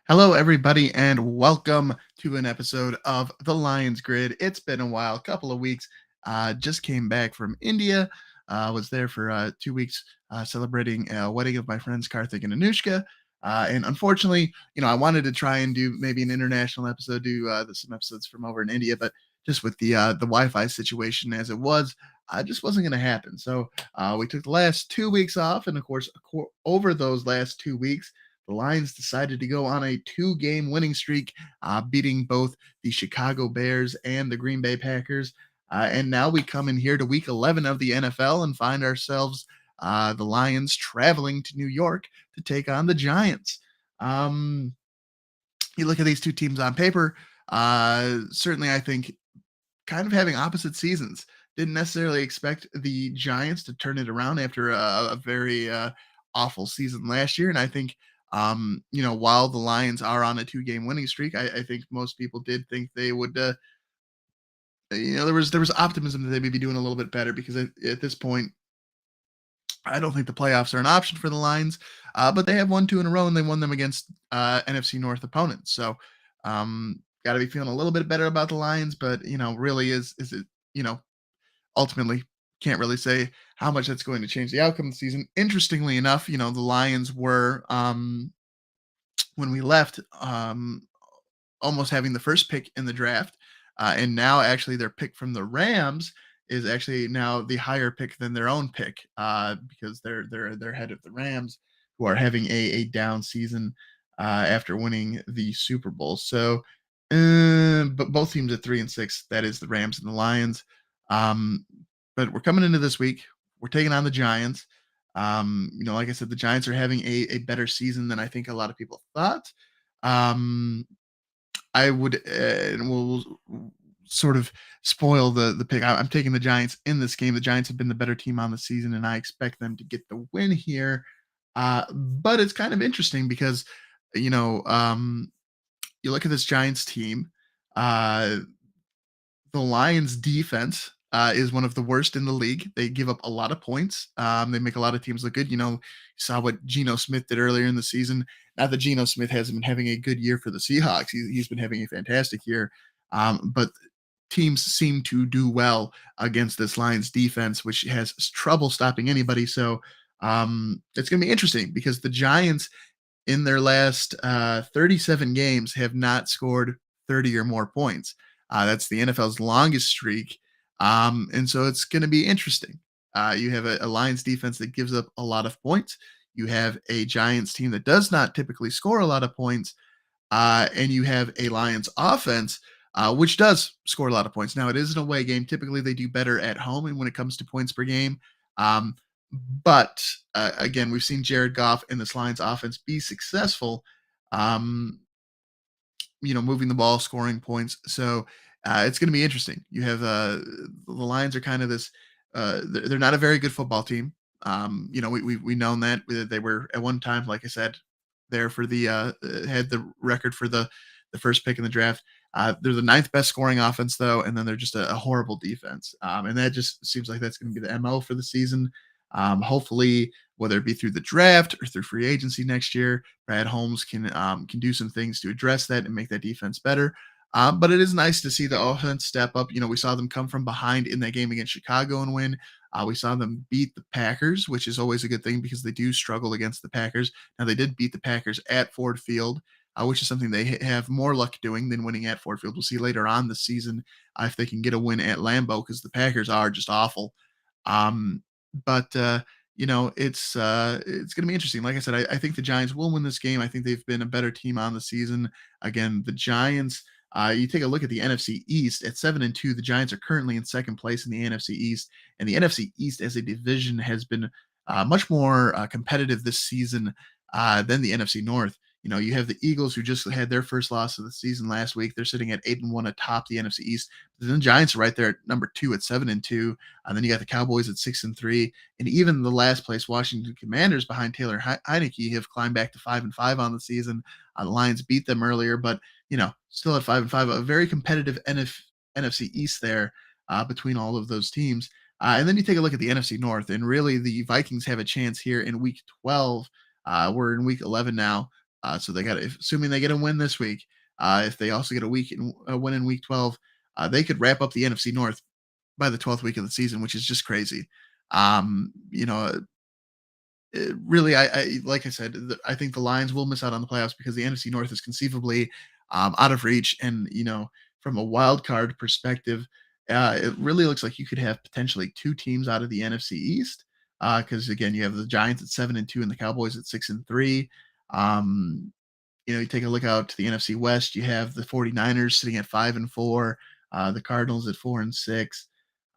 Hello, everybody, and welcome to an episode of the Lions Grid. It's been a while, a couple of weeks. Just came back from India. Was there for 2 weeks celebrating a wedding of my friends Karthik and Anushka. And unfortunately, I wanted to try and do maybe an international episode, do some episodes from over in India, but just with the Wi-Fi situation as it was, just wasn't going to happen. So we took the last 2 weeks off, and of course, over those last 2 weeks the Lions decided to go on a two-game winning streak, beating both the Chicago Bears and the Green Bay Packers. And now we come in here to week 11 of the NFL and find ourselves the Lions traveling to New York to take on the Giants. Um, you look at these two teams on paper, certainly I think kind of having opposite seasons. Didn't necessarily expect the Giants to turn it around after a very awful season last year. And I think, while the Lions are on a two-game winning streak, I think most people did think they would. There was optimism that they may be doing a little bit better because at this point, I don't think the playoffs are an option for the Lions, but they have won two in a row and they won them against NFC North opponents. So, got to be feeling a little bit better about the Lions. But really is it ultimately can't really say how much that's going to change the outcome of the season. Interestingly enough, the Lions were when we left almost having the first pick in the draft, and now actually their pick from the Rams is actually now the higher pick than their own pick because they're ahead of the Rams, who are having a down season after winning the Super Bowl. So, but both teams at 3-6. That is the Rams and the Lions. Um, but we're coming into this week. We're taking on the Giants. Like I said, the Giants are having a better season than I think a lot of people thought. Um, I would, and we'll sort of spoil the pick. I'm taking the Giants in this game. The Giants have been the better team on the season, and I expect them to get the win here. But it's kind of interesting because, you know, um, you look at this Giants team. Uh, the Lions defense is one of the worst in the league. They give up a lot of points. They make a lot of teams look good. You saw what Geno Smith did earlier in the season. Not that Geno Smith hasn't been having a good year for the Seahawks. He's been having a fantastic year. But teams seem to do well against this Lions defense, which has trouble stopping anybody. So it's going to be interesting because the Giants in their last 37 games have not scored 30 or more points. That's the NFL's longest streak. And so it's going to be interesting. You have a Lions defense that gives up a lot of points. You have a Giants team that does not typically score a lot of points. And you have a Lions offense, which does score a lot of points. Now, it is an away game. Typically, they do better at home and when it comes to points per game. Um, but again, we've seen Jared Goff and this Lions offense be successful. Um, moving the ball, scoring points. So it's going to be interesting. You have the Lions are kind of this. They're not a very good football team. We known that they were at one time, like I said, there for the had the record for the first pick in the draft. They're the ninth best scoring offense though, and then they're just a horrible defense. And that just seems like that's going to be the MO for the season. Hopefully, whether it be through the draft or through free agency next year, Brad Holmes can do some things to address that and make that defense better. But it is nice to see the offense step up. We saw them come from behind in that game against Chicago and win. We saw them beat the Packers, which is always a good thing because they do struggle against the Packers. Now, they did beat the Packers at Ford Field, which is something they have more luck doing than winning at Ford Field. We'll see later on this season if they can get a win at Lambeau because the Packers are just awful. But it's going to be interesting. Like I said, I think the Giants will win this game. I think they've been a better team on the season. Again, the Giants. You take a look at the NFC East at 7-2. The Giants are currently in second place in the NFC East, and the NFC East as a division has been much more competitive this season than the NFC North. You have the Eagles who just had their first loss of the season last week. They're sitting at 8-1 atop the NFC East. Then the Giants are right there at number 2 at 7-2. And then you got the Cowboys at 6-3. And even the last place Washington Commanders behind Taylor Heineke have climbed back to 5-5 on the season. The Lions beat them earlier, but still at 5-5, a very competitive NFC East there between all of those teams. And then you take a look at the NFC North, and really the Vikings have a chance here in Week 12. We're in Week 11 now. So they got, assuming they get a win this week, if they also get a win in week 12, they could wrap up the NFC North by the 12th week of the season, which is just crazy. You know, really, like I said, I think the Lions will miss out on the playoffs because the NFC North is conceivably out of reach, and from a wild card perspective, it really looks like you could have potentially two teams out of the NFC East. Because again, you have the Giants at 7-2 and the Cowboys at 6-3. Um, you take a look out to the NFC West, you have the 49ers sitting at 5-4, the Cardinals at 4-6.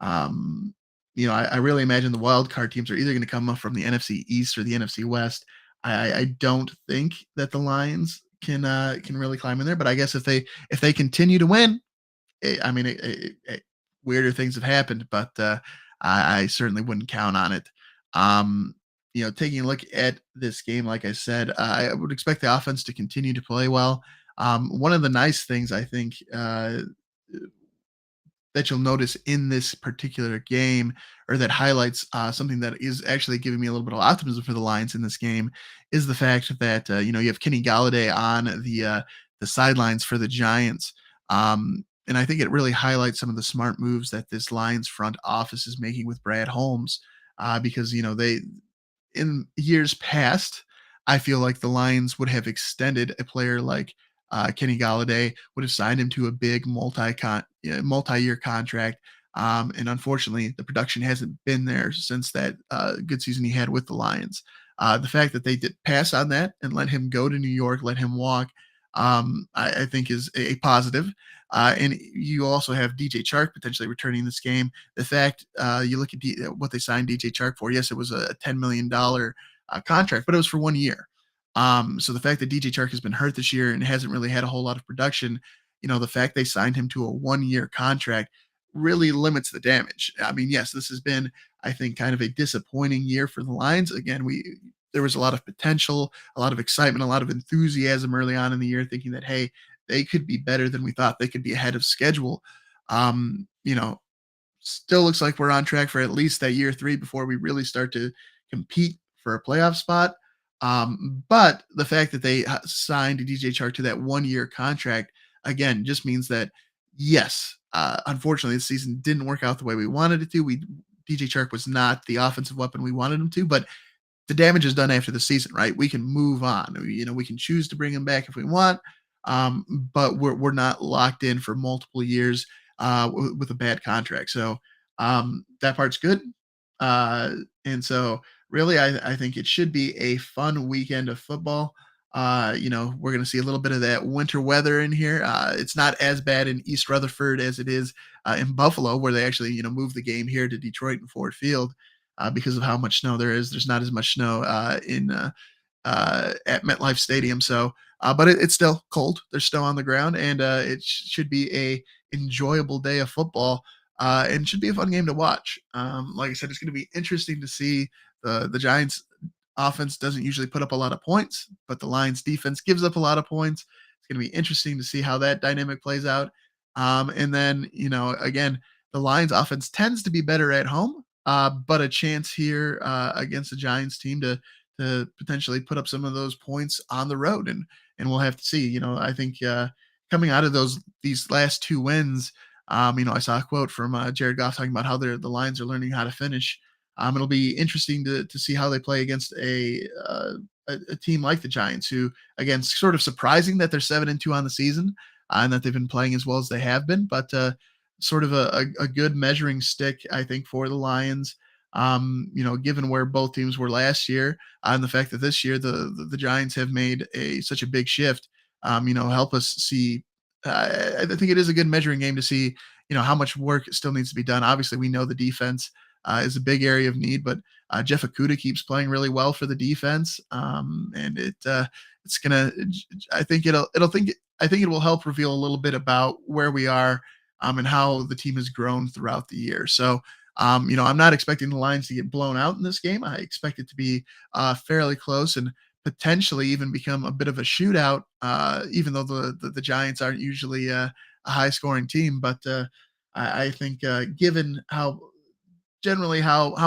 Um, I really imagine the wild card teams are either going to come up from the NFC East or the NFC West. I don't think that the Lions can really climb in there, but I guess if they continue to win, I mean, weirder things have happened, but I certainly wouldn't count on it. Taking a look at this game, like I said, I would expect the offense to continue to play well. One of the nice things I think that you'll notice in this particular game, or that highlights something that is actually giving me a little bit of optimism for the Lions in this game, is the fact that you have Kenny Galladay on the sidelines for the Giants. And I think it really highlights some of the smart moves that this Lions front office is making with Brad Holmes, because they, in years past, I feel like the Lions would have extended a player like Kenny Galladay, would have signed him to a big multi-year contract. And unfortunately, the production hasn't been there since that good season he had with the Lions. The fact that they did pass on that and let him go to New York, let him walk, I think is a positive. And you also have DJ Chark potentially returning this game. The fact you look at what they signed DJ Chark for, yes, it was a $10 million contract, but it was for 1 year. So the fact that DJ Chark has been hurt this year and hasn't really had a whole lot of production, the fact they signed him to a 1 year contract really limits the damage. I mean, yes, this has been, I think, kind of a disappointing year for the Lions. Again, there was a lot of potential, a lot of excitement, a lot of enthusiasm early on in the year, thinking that, hey, they could be better than we thought. They could be ahead of schedule. Um, you know, Still looks like we're on track for at least that year 3 before we really start to compete for a playoff spot. But the fact that they signed DJ Chark to that 1 year contract, again, just means that, yes, unfortunately, this season didn't work out the way we wanted it to. DJ Chark was not the offensive weapon we wanted him to, but the damage is done after the season, right? We can move on. We can choose to bring him back if we want, but we're not locked in for multiple years with a bad contract. So that part's good. And so really, I think it should be a fun weekend of football. We're going to see a little bit of that winter weather in here. It's not as bad in East Rutherford as it is in Buffalo, where they actually, moved the game here to Detroit and Ford Field because of how much snow there is. There's not as much snow at MetLife Stadium. So, but it's still cold. There's snow on the ground, and it should be a enjoyable day of football, and should be a fun game to watch. Like I said, it's going to be interesting to see the Giants offense doesn't usually put up a lot of points, but the Lions defense gives up a lot of points. It's going to be interesting to see how that dynamic plays out. And then, again, the Lions offense tends to be better at home, but a chance here against the Giants team to potentially put up some of those points on the road, and we'll have to see. I think coming out of these last 2 wins, I saw a quote from Jared Goff talking about how the Lions are learning how to finish. It'll be interesting to see how they play against a team like the Giants, who, again, sort of surprising that they're 7-2 on the season, and that they've been playing as well as they have been, but sort of a good measuring stick, I think, for the Lions. Given where both teams were last year, and the fact that this year the Giants have made such a big shift, help us see. I think it is a good measuring game to see, how much work still needs to be done. Obviously, we know the defense is a big area of need, but Jeff Okudah keeps playing really well for the defense, and it's gonna. I think I think it will help reveal a little bit about where we are, and how the team has grown throughout the year. So, I'm not expecting the Lions to get blown out in this game. I expect it to be fairly close and potentially even become a bit of a shootout, even though the Giants aren't usually a high scoring team. But I think given how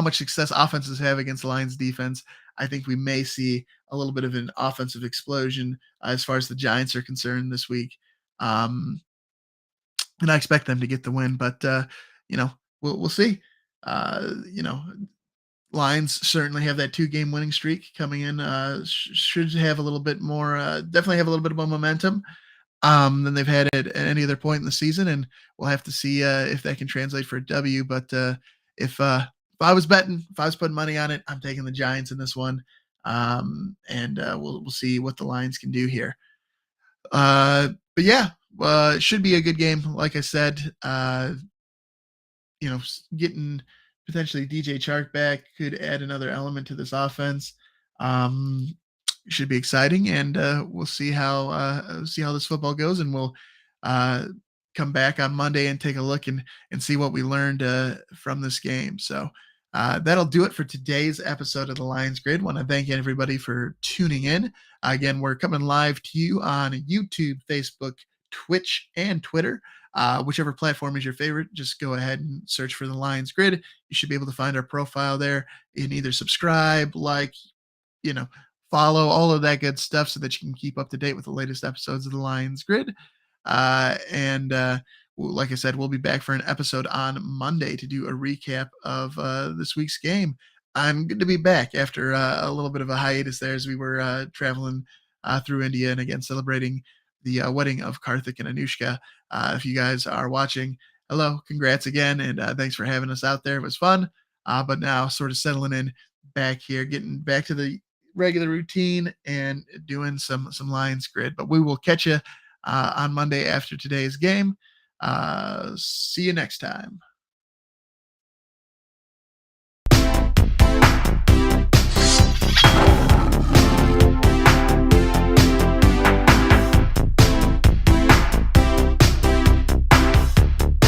much success offenses have against the Lions defense, I think we may see a little bit of an offensive explosion as far as the Giants are concerned this week. Um, and I expect them to get the win, but you know, we'll see. You know, Lions certainly have that 2-game winning streak coming in. Should have a little bit more, definitely have a little bit more momentum than they've had at any other point in the season, and we'll have to see if that can translate for a W. But if I was betting, if I was putting money on it, I'm taking the Giants in this one, and we'll see what the Lions can do here. But yeah, it should be a good game. Like I said, getting potentially DJ Chark back could add another element to this offense. Um, should be exciting, and we'll see how this football goes, and we'll uh, come back on Monday and take a look and see what we learned from this game. So that'll do it for today's episode of the Lions Grid. Want to thank everybody for tuning in. Again, we're coming live to you on YouTube, Facebook, Twitch, and Twitter. Whichever platform is your favorite, just go ahead and search for the Lions Grid. You should be able to find our profile there and either subscribe, like, you know, follow, all of that good stuff so that you can keep up to date with the latest episodes of the Lions Grid. And like I said, we'll be back for an episode on Monday to do a recap of this week's game. I'm good to be back after a little bit of a hiatus there as we were traveling through India and again celebrating the wedding of Karthik and Anushka. If you guys are watching, hello, congrats again, and thanks for having us out there. It was fun, but now sort of settling in back here, getting back to the regular routine and doing some Lions Grid. But we will catch you on Monday after today's game. See you next time.